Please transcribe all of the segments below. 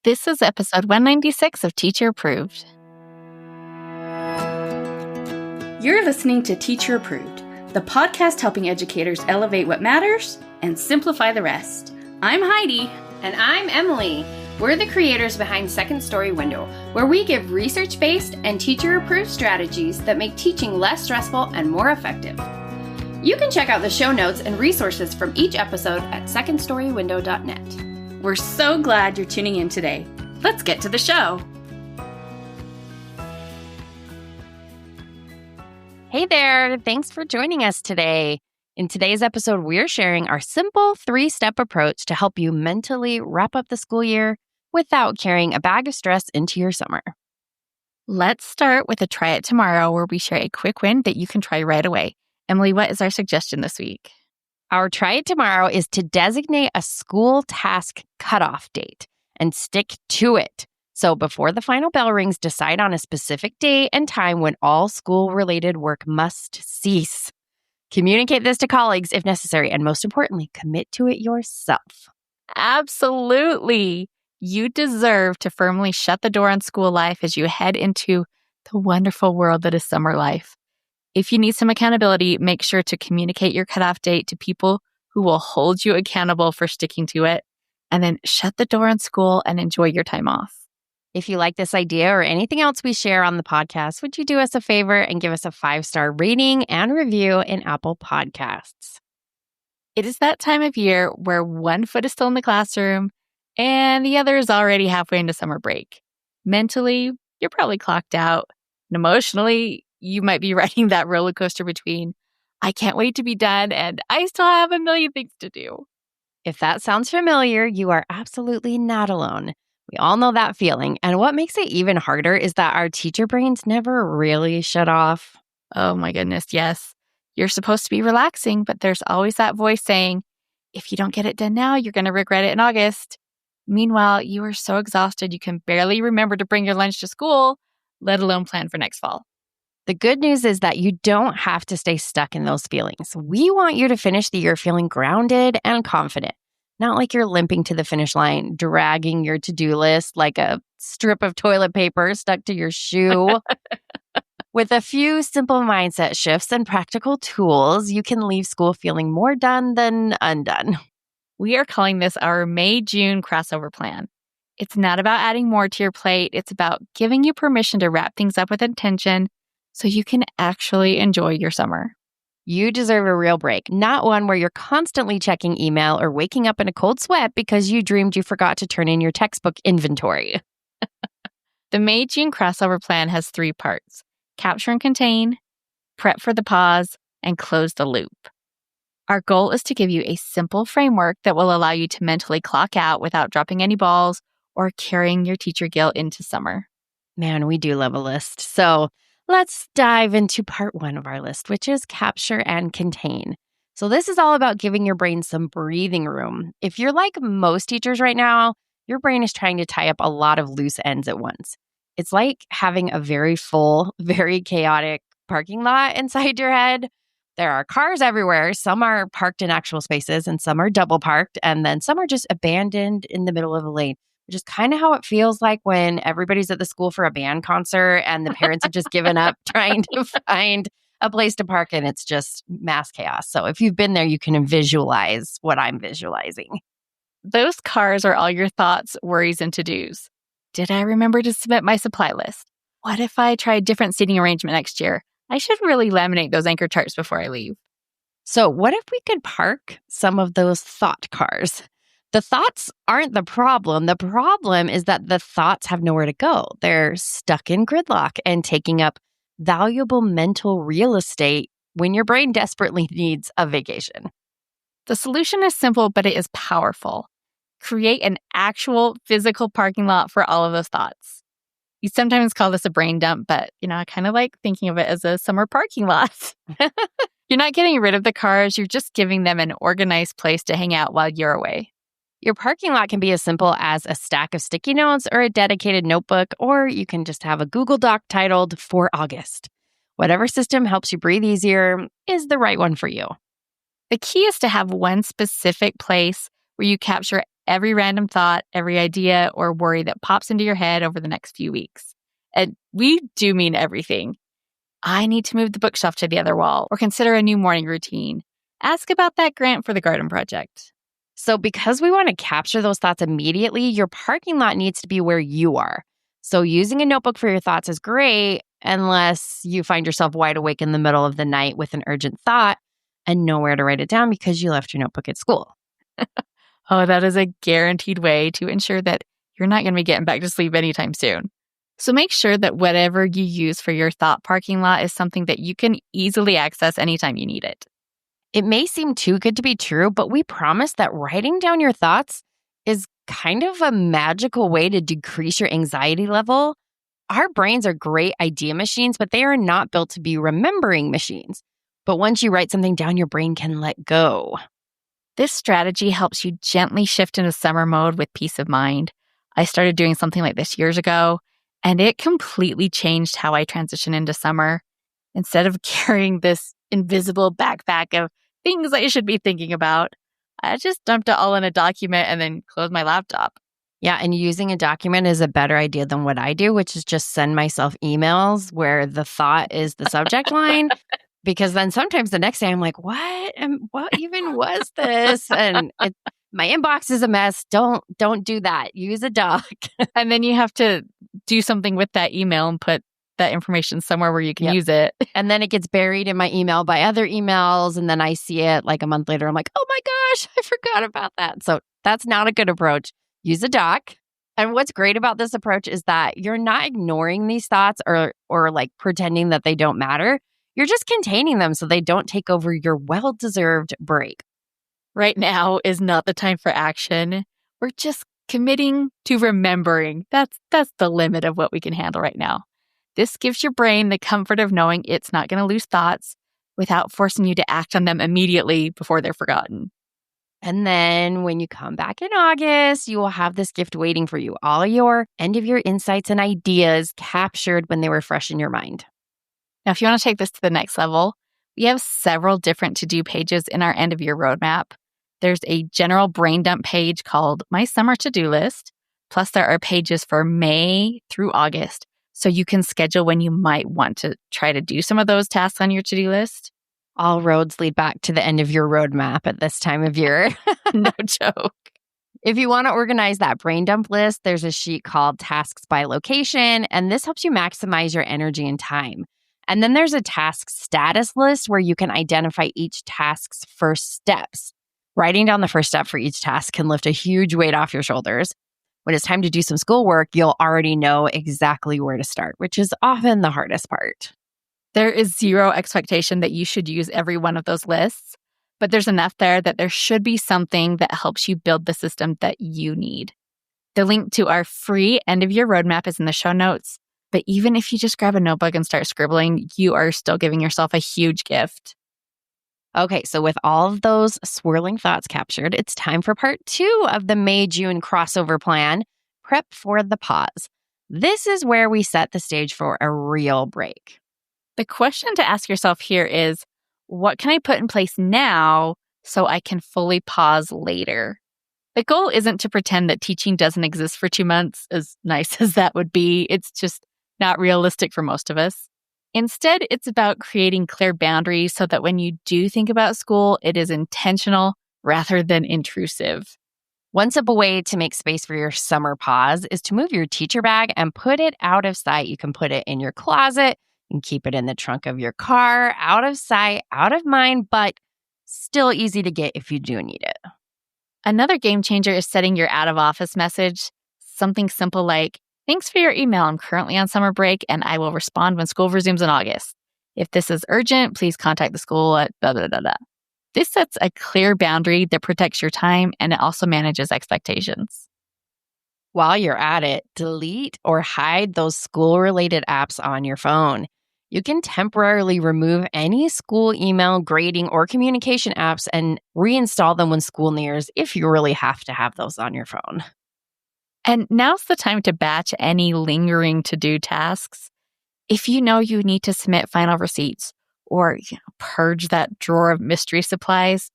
This is episode 196 of Teacher Approved. You're listening to Teacher Approved, the podcast helping educators elevate what matters and simplify the rest. I'm Heidi. And I'm Emily. We're the creators behind Second Story Window, where we give research-based and teacher-approved strategies that make teaching less stressful and more effective. You can check out the show notes and resources from each episode at secondstorywindow.net. We're so glad you're tuning in today. Let's get to the show. Hey there, thanks for joining us today. In today's episode, we're sharing our simple 3-step approach to help you mentally wrap up the school year without carrying a bag of stress into your summer. Let's start with a try it tomorrow where we share a quick win that you can try right away. Emily, what is our suggestion this week? Our try it tomorrow is to designate a school task cutoff date and stick to it. So before the final bell rings, decide on a specific date and time when all school-related work must cease. Communicate this to colleagues if necessary, and most importantly, commit to it yourself. Absolutely. You deserve to firmly shut the door on school life as you head into the wonderful world that is summer life. If you need some accountability, make sure to communicate your cutoff date to people who will hold you accountable for sticking to it, and then shut the door on school and enjoy your time off. If you like this idea or anything else we share on the podcast, would you do us a favor and give us a 5-star rating and review in Apple Podcasts? It is that time of year where one foot is still in the classroom and the other is already halfway into summer break. Mentally, you're probably clocked out. And emotionally, you might be riding that roller coaster between, I can't wait to be done and I still have a million things to do. If that sounds familiar, you are absolutely not alone. We all know that feeling. And what makes it even harder is that our teacher brains never really shut off. Oh my goodness, yes. You're supposed to be relaxing, but there's always that voice saying, if you don't get it done now, you're going to regret it in August. Meanwhile, you are so exhausted you can barely remember to bring your lunch to school, let alone plan for next fall. The good news is that you don't have to stay stuck in those feelings. We want you to finish the year feeling grounded and confident. Not like you're limping to the finish line, dragging your to-do list like a strip of toilet paper stuck to your shoe. With a few simple mindset shifts and practical tools, you can leave school feeling more done than undone. We are calling this our May-June crossover plan. It's not about adding more to your plate. It's about giving you permission to wrap things up with intention so you can actually enjoy your summer. You deserve a real break, not one where you're constantly checking email or waking up in a cold sweat because you dreamed you forgot to turn in your textbook inventory. The May-June crossover plan has 3 parts: capture and contain, prep for the pause, and close the loop. Our goal is to give you a simple framework that will allow you to mentally clock out without dropping any balls or carrying your teacher guilt into summer. Man, we do love a list. So let's dive into part 1 of our list, which is capture and contain. So this is all about giving your brain some breathing room. If you're like most teachers right now, your brain is trying to tie up a lot of loose ends at once. It's like having a very full, very chaotic parking lot inside your head. There are cars everywhere. Some are parked in actual spaces and some are double parked, and then some are just abandoned in the middle of a lane, which is kind of how it feels like when everybody's at the school for a band concert and the parents have just given up trying to find a place to park, and it's just mass chaos. So if you've been there, you can visualize what I'm visualizing. Those cars are all your thoughts, worries, and to-dos. Did I remember to submit my supply list? What if I try a different seating arrangement next year? I should really laminate those anchor charts before I leave. So what if we could park some of those thought cars? The thoughts aren't the problem. The problem is that the thoughts have nowhere to go. They're stuck in gridlock and taking up valuable mental real estate when your brain desperately needs a vacation. The solution is simple, but it is powerful. Create an actual physical parking lot for all of those thoughts. You sometimes call this a brain dump, but, I kind of like thinking of it as a summer parking lot. You're not getting rid of the cars. You're just giving them an organized place to hang out while you're away. Your parking lot can be as simple as a stack of sticky notes or a dedicated notebook, or you can just have a Google Doc titled For August. Whatever system helps you breathe easier is the right one for you. The key is to have one specific place where you capture every random thought, every idea, or worry that pops into your head over the next few weeks. And we do mean everything. I need to move the bookshelf to the other wall or consider a new morning routine. Ask about that grant for the garden project. So because we want to capture those thoughts immediately, your parking lot needs to be where you are. So using a notebook for your thoughts is great unless you find yourself wide awake in the middle of the night with an urgent thought and nowhere to write it down because you left your notebook at school. Oh, that is a guaranteed way to ensure that you're not going to be getting back to sleep anytime soon. So make sure that whatever you use for your thought parking lot is something that you can easily access anytime you need it. It may seem too good to be true, but we promise that writing down your thoughts is kind of a magical way to decrease your anxiety level. Our brains are great idea machines, but they are not built to be remembering machines. But once you write something down, your brain can let go. This strategy helps you gently shift into summer mode with peace of mind. I started doing something like this years ago, and it completely changed how I transition into summer. Instead of carrying this invisible backpack of things I should be thinking about, I just dumped it all in a document and then closed my laptop. Yeah, and using a document is a better idea than what I do, which is just send myself emails where the thought is the subject line. Because then sometimes the next day I'm like, what even was this? And my inbox is a mess. Don't do that. Use a doc. And then you have to do something with that email and put that information somewhere where you can use it. And then it gets buried in my email by other emails. And then I see it like a month later. I'm like, oh my gosh, I forgot about that. So that's not a good approach. Use a doc. And what's great about this approach is that you're not ignoring these thoughts or like pretending that they don't matter. You're just containing them so they don't take over your well-deserved break. Right now is not the time for action. We're just committing to remembering. That's the limit of what we can handle right now. This gives your brain the comfort of knowing it's not going to lose thoughts without forcing you to act on them immediately before they're forgotten. And then when you come back in August, you will have this gift waiting for you. All your end-of-year insights and ideas captured when they were fresh in your mind. Now, if you want to take this to the next level, we have several different to-do pages in our end-of-year roadmap. There's a general brain dump page called My Summer To-Do List. Plus, there are pages for May through August, so you can schedule when you might want to try to do some of those tasks on your to-do list. All roads lead back to the end of your roadmap at this time of year. No joke. If you want to organize that brain dump list, there's a sheet called Tasks by Location, and this helps you maximize your energy and time. And then there's a task status list where you can identify each task's first steps. Writing down the first step for each task can lift a huge weight off your shoulders. When it's time to do some schoolwork, you'll already know exactly where to start, which is often the hardest part. There is zero expectation that you should use every one of those lists, but there's enough there that there should be something that helps you build the system that you need. The link to our free end-of-year roadmap is in the show notes. But even if you just grab a notebook and start scribbling, you are still giving yourself a huge gift. Okay, so with all of those swirling thoughts captured, it's time for part 2 of the May-June crossover plan, Prep for the Pause. This is where we set the stage for a real break. The question to ask yourself here is, what can I put in place now so I can fully pause later? The goal isn't to pretend that teaching doesn't exist for 2 months, as nice as that would be. It's just not realistic for most of us. Instead, it's about creating clear boundaries so that when you do think about school, it is intentional rather than intrusive. One simple way to make space for your summer pause is to move your teacher bag and put it out of sight. You can put it in your closet and keep it in the trunk of your car, out of sight, out of mind, but still easy to get if you do need it. Another game changer is setting your out of office message. Something simple like, thanks for your email. I'm currently on summer break and I will respond when school resumes in August. If this is urgent, please contact the school at blah, blah, blah, blah. This sets a clear boundary that protects your time and it also manages expectations. While you're at it, delete or hide those school-related apps on your phone. You can temporarily remove any school email, grading, or communication apps and reinstall them when school nears if you really have to have those on your phone. And now's the time to batch any lingering to-do tasks. If you know you need to submit final receipts or purge that drawer of mystery supplies,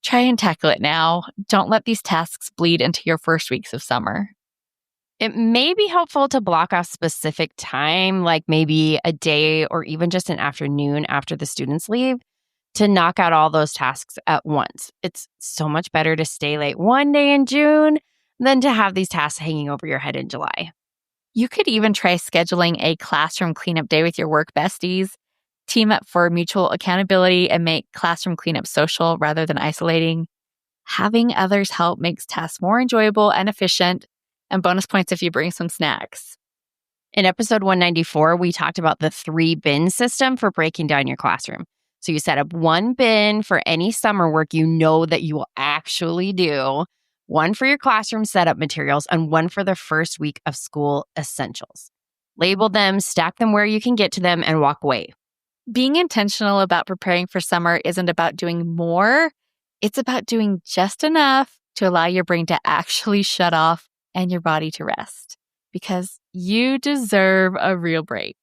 Try and tackle it now. Don't let these tasks bleed into your first weeks of summer. It may be helpful to block off specific time, like maybe a day or even just an afternoon after the students leave, to knock out all those tasks at once. It's so much better to stay late one day in June than to have these tasks hanging over your head in July. You could even try scheduling a classroom cleanup day with your work besties. Team up for mutual accountability and make classroom cleanup social rather than isolating. Having others help makes tasks more enjoyable and efficient, and bonus points if you bring some snacks. In episode 194, we talked about the 3-bin system for breaking down your classroom. So you set up 1 bin for any summer work you know that you will actually do, 1 for your classroom setup materials, and 1 for the first week of school essentials. Label them, stack them where you can get to them, and walk away. Being intentional about preparing for summer isn't about doing more. It's about doing just enough to allow your brain to actually shut off and your body to rest, because you deserve a real break.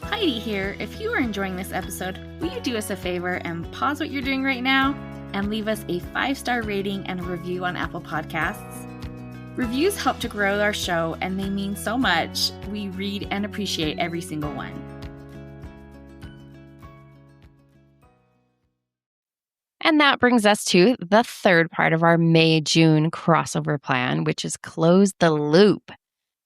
Heidi here. If you are enjoying this episode, will you do us a favor and pause what you're doing right now and leave us a 5-star rating and a review on Apple Podcasts? Reviews help to grow our show, and they mean so much. We read and appreciate every single one. And that brings us to the third part of our May-June crossover plan, which is close the loop.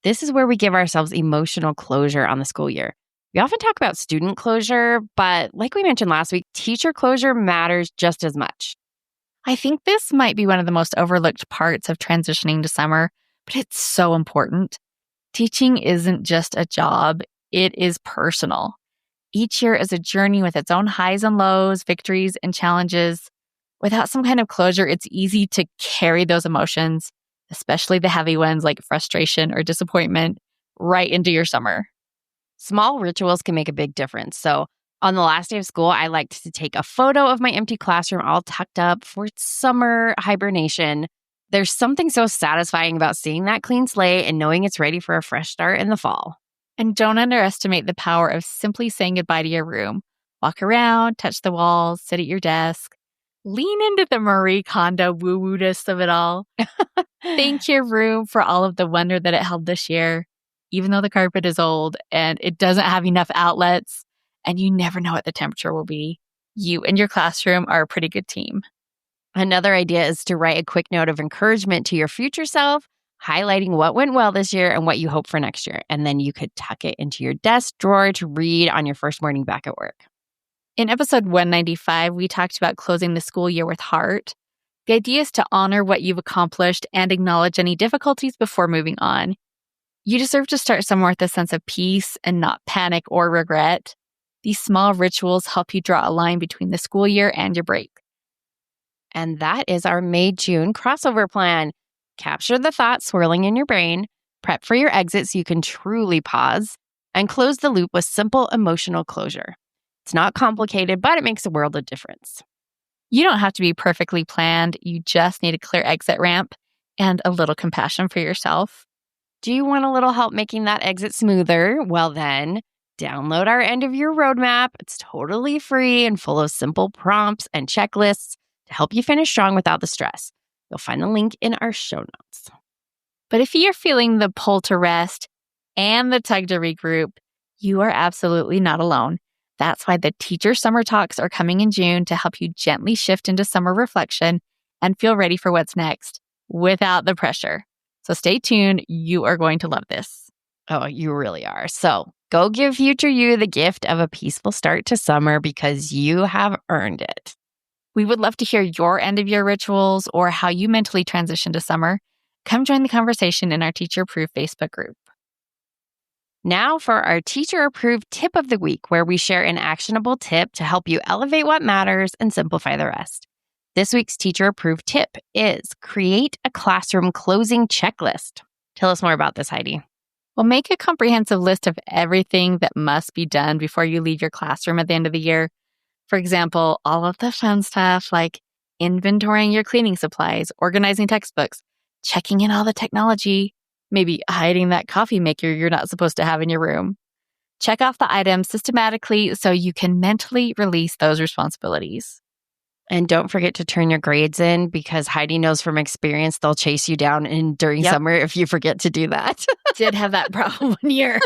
This is where we give ourselves emotional closure on the school year. We often talk about student closure, but like we mentioned last week, teacher closure matters just as much. I think this might be one of the most overlooked parts of transitioning to summer, but it's so important. Teaching isn't just a job, it is personal. Each year is a journey with its own highs and lows, victories and challenges. Without some kind of closure, it's easy to carry those emotions, especially the heavy ones like frustration or disappointment, right into your summer. Small rituals can make a big difference. So on the last day of school, I liked to take a photo of my empty classroom all tucked up for summer hibernation. There's something so satisfying about seeing that clean slate and knowing it's ready for a fresh start in the fall. And don't underestimate the power of simply saying goodbye to your room. Walk around, touch the walls, sit at your desk. Lean into the Marie Kondo woo-woo-ness of it all. Thank your room for all of the wonder that it held this year, even though the carpet is old and it doesn't have enough outlets. And you never know what the temperature will be. You and your classroom are a pretty good team. Another idea is to write a quick note of encouragement to your future self, highlighting what went well this year and what you hope for next year. And then you could tuck it into your desk drawer to read on your first morning back at work. In episode 195, we talked about closing the school year with heart. The idea is to honor what you've accomplished and acknowledge any difficulties before moving on. You deserve to start somewhere with a sense of peace and not panic or regret. These small rituals help you draw a line between the school year and your break. And that is our May-June crossover plan. Capture the thoughts swirling in your brain, prep for your exit so you can truly pause, and close the loop with simple emotional closure. It's not complicated, but it makes a world of difference. You don't have to be perfectly planned. You just need a clear exit ramp and a little compassion for yourself. Do you want a little help making that exit smoother? Well then, download our end of year roadmap. It's totally free and full of simple prompts and checklists to help you finish strong without the stress. You'll find the link in our show notes. But if you're feeling the pull to rest and the tug to regroup, you are absolutely not alone. That's why the Teacher Summer Talks are coming in June to help you gently shift into summer reflection and feel ready for what's next without the pressure. So stay tuned. You are going to love this. Oh, you really are. So go give future you the gift of a peaceful start to summer because you have earned it. We would love to hear your end of year rituals or how you mentally transition to summer. Come join the conversation in our Teacher Approved Facebook group. Now for our Teacher Approved Tip of the Week, where we share an actionable tip to help you elevate what matters and simplify the rest. This week's Teacher Approved tip is create a classroom closing checklist. Tell us more about this, Heidi. Well, make a comprehensive list of everything that must be done before you leave your classroom at the end of the year. For example, all of the fun stuff like inventorying your cleaning supplies, organizing textbooks, checking in all the technology, maybe hiding that coffee maker you're not supposed to have in your room. Check off the items systematically so you can mentally release those responsibilities. And don't forget to turn your grades in because Heidi knows from experience they'll chase you down during summer if you forget to do that. Did have that problem one year.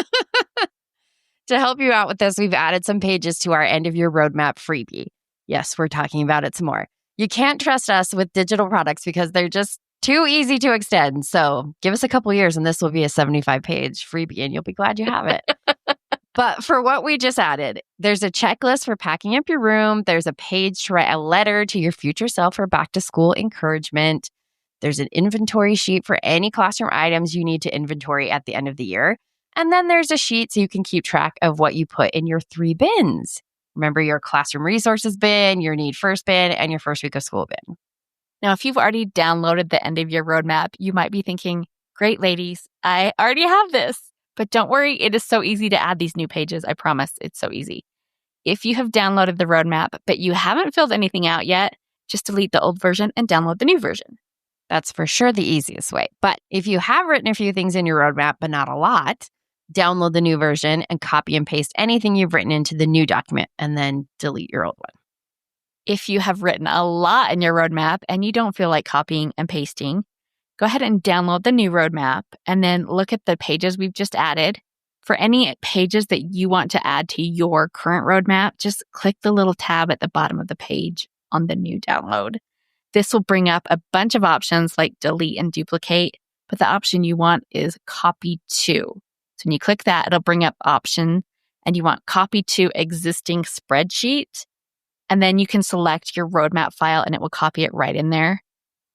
To help you out with this, we've added some pages to our end of year roadmap freebie. Yes, we're talking about it some more. You can't trust us with digital products because they're just too easy to extend. So give us a couple years and this will be a 75-page freebie and you'll be glad you have it. But for what we just added, there's a checklist for packing up your room. There's a page to write a letter to your future self for back to school encouragement. There's an inventory sheet for any classroom items you need to inventory at the end of the year. And then there's a sheet so you can keep track of what you put in your 3 bins. Remember your classroom resources bin, your need first bin, and your first week of school bin. Now, if you've already downloaded the end of year roadmap, you might be thinking, great ladies, I already have this. But don't worry, it is so easy to add these new pages. I promise it's so easy. If you have downloaded the roadmap, but you haven't filled anything out yet, just delete the old version and download the new version. That's for sure the easiest way. But if you have written a few things in your roadmap, but not a lot, download the new version and copy and paste anything you've written into the new document and then delete your old one. If you have written a lot in your roadmap and you don't feel like copying and pasting, go ahead and download the new roadmap and then look at the pages we've just added. For any pages that you want to add to your current roadmap, just click the little tab at the bottom of the page on the new download. This will bring up a bunch of options like delete and duplicate, but the option you want is copy to. So when you click that, it'll bring up option and you want copy to existing spreadsheet. And then you can select your roadmap file and it will copy it right in there.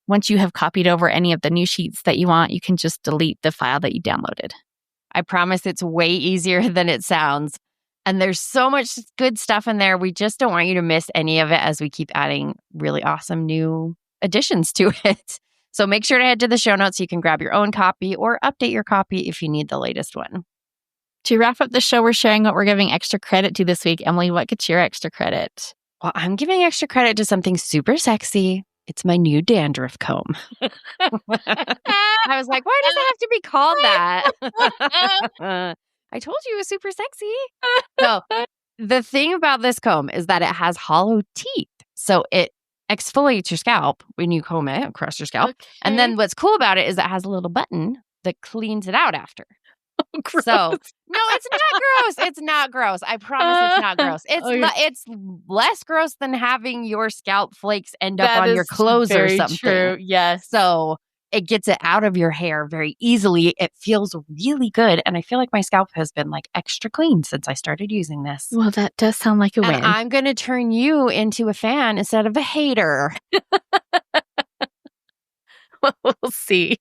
Once you have copied over any of the new sheets that you want, you can just delete the file that you downloaded. I promise it's way easier than it sounds. And there's so much good stuff in there. We just don't want you to miss any of it as we keep adding really awesome new additions to it. So make sure to head to the show notes so you can grab your own copy or update your copy if you need the latest one. To wrap up the show, we're sharing what we're giving extra credit to this week. Emily, what gets your extra credit? Well, I'm giving extra credit to something super sexy. It's my new dandruff comb. I was like, why does it have to be called that? I told you it was super sexy. So the thing about this comb is that it has hollow teeth. So it exfoliates your scalp when you comb it across your scalp. Okay. And then what's cool about it is it has a little button that cleans it out after. Gross. So, no, it's not gross. It's not gross. I promise it's not gross. It's less gross than having your scalp flakes end up on your clothes or something. True. Yes. So it gets it out of your hair very easily. It feels really good. And I feel like my scalp has been like extra clean since I started using this. Well, that does sound like a win. And I'm going to turn you into a fan instead of a hater. We'll see.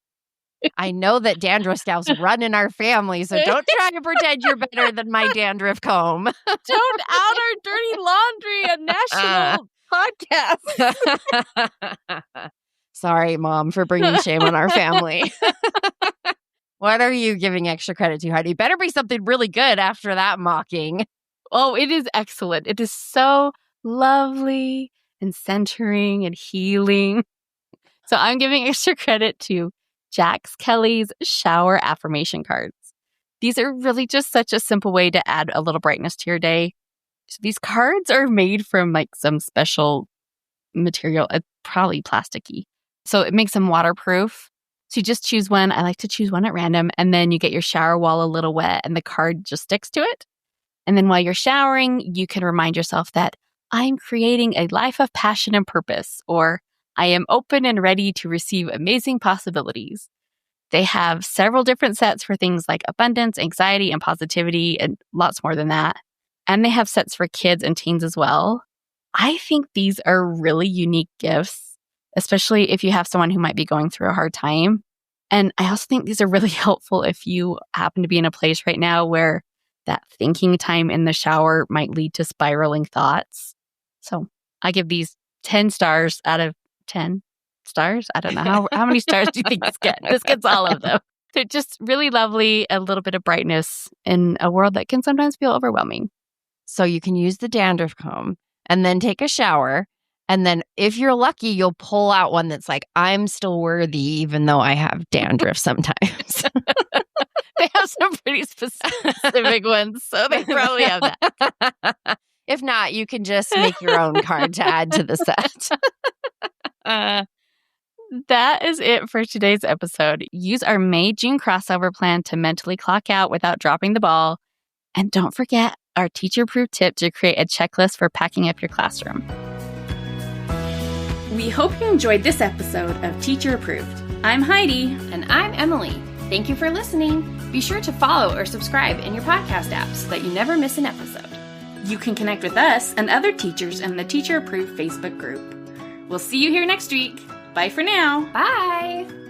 I know that dandruff scalps run in our family, so don't try to pretend you're better than my dandruff comb. Don't out our dirty laundry, a national podcast. Sorry, Mom, for bringing shame on our family. What are you giving extra credit to, Heidi? Better be something really good after that mocking. Oh, it is excellent. It is so lovely and centering and healing. So I'm giving extra credit to Jax Kelly's shower affirmation cards. These are really just such a simple way to add a little brightness to your day. So these cards are made from like some special material, probably plasticky. So it makes them waterproof. So you just choose one. I like to choose one at random. And then you get your shower wall a little wet and the card just sticks to it. And then while you're showering, you can remind yourself that I'm creating a life of passion and purpose, or I am open and ready to receive amazing possibilities. They have several different sets for things like abundance, anxiety, and positivity, and lots more than that. And they have sets for kids and teens as well. I think these are really unique gifts, especially if you have someone who might be going through a hard time. And I also think these are really helpful if you happen to be in a place right now where that thinking time in the shower might lead to spiraling thoughts. So I give these 10 stars out of 10 stars. I don't know. How many stars do you think this gets? This gets all of them. They're just really lovely, a little bit of brightness in a world that can sometimes feel overwhelming. So you can use the dandruff comb and then take a shower. And then if you're lucky, you'll pull out one that's like, I'm still worthy, even though I have dandruff sometimes. They have have some pretty specific ones, so they probably have that. If not, you can just make your own card to add to the set. That is it for today's episode. Use our May-June crossover plan to mentally clock out without dropping the ball. And don't forget our teacher-approved tip to create a checklist for packing up your classroom. We hope you enjoyed this episode of Teacher Approved. I'm Heidi. And I'm Emily. Thank you for listening. Be sure to follow or subscribe in your podcast apps so that you never miss an episode. You can connect with us and other teachers in the Teacher Approved Facebook group. We'll see you here next week. Bye for now. Bye.